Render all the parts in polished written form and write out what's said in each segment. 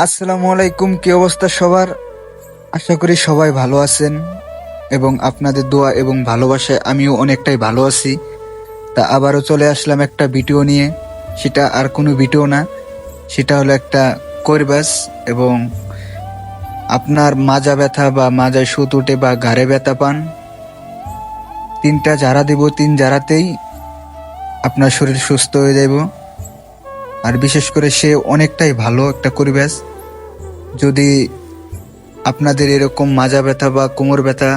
আসসালামু আলাইকুম, কি অবস্থা সবার? আশা করি সবাই ভালো আছেন এবং আপনাদের দোয়া এবং ভালোবাসায় আমিও অনেকটাই ভালো আছি। তা আবারও চলে আসলাম একটা ভিডিও নিয়ে। সেটা আর কোনো ভিডিও না, সেটা হলো একটা কৈরবাস। এবং আপনার মাজা ব্যথা বা মাজায় সুত উঠে বা ঘাড়ে ব্যথা পান, তিনটা ঝাড়া দেব, তিন ঝাড়াতেই আপনার শরীর সুস্থ হয়ে যাব। আর বিশেষ করে সে অনেকটাই ভালো একটা কৈরবাস। যদি আপনাদের এরকম মাজা ব্যথা বা কোমর ব্যথা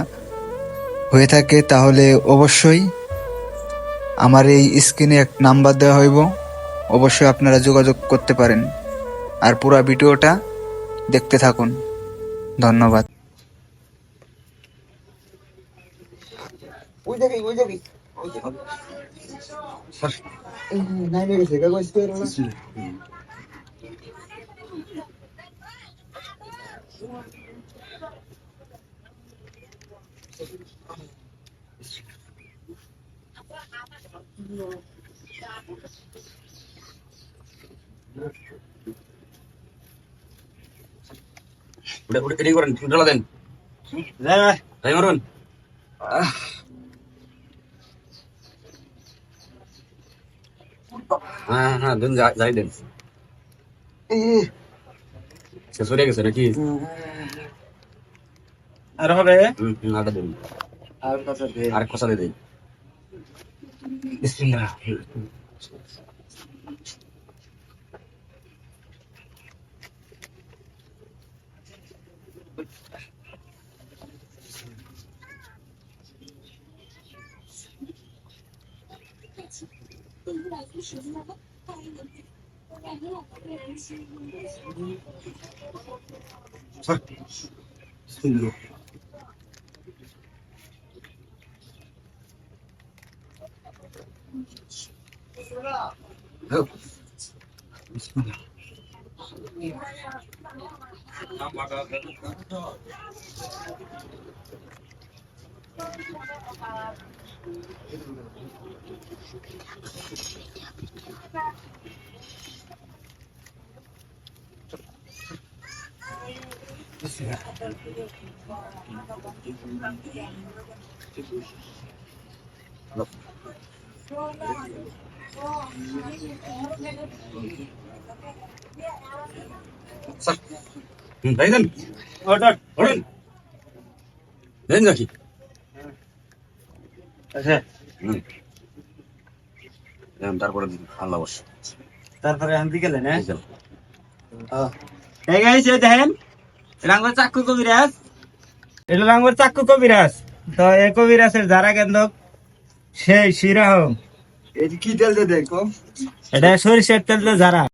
হয়ে থাকে তাহলে অবশ্যই আমার এই স্ক্রিনে এক নাম্বার দেওয়া হইব, অবশ্যই আপনারা যোগাযোগ করতে পারেন। আর পুরো ভিডিওটা দেখতে থাকুন। ধন্যবাদ। udah ini kurang udah lah den saya ngurun den যায় den sesuai ke sana ki আর হবে ada den আর কত দে আর cosa de den bismillah bismillah bismillah তাই দেন অর্ডার ওরেন দেন নাকি আচ্ছা তারপরে আল্লাহ বস তারপরে আনতে গেলেন এই গাইস এই দেখেন রাঙ্গুর চাক্কু কবিরাজ, এটা রাঙ্গুর চাক্কু কবিরাজ। তো এই কবিরাজের যারা কেন্দ্রক সেই শিরোহম এই কি তেল দেখো, এটা সরিষার তেল দিয়ে যারা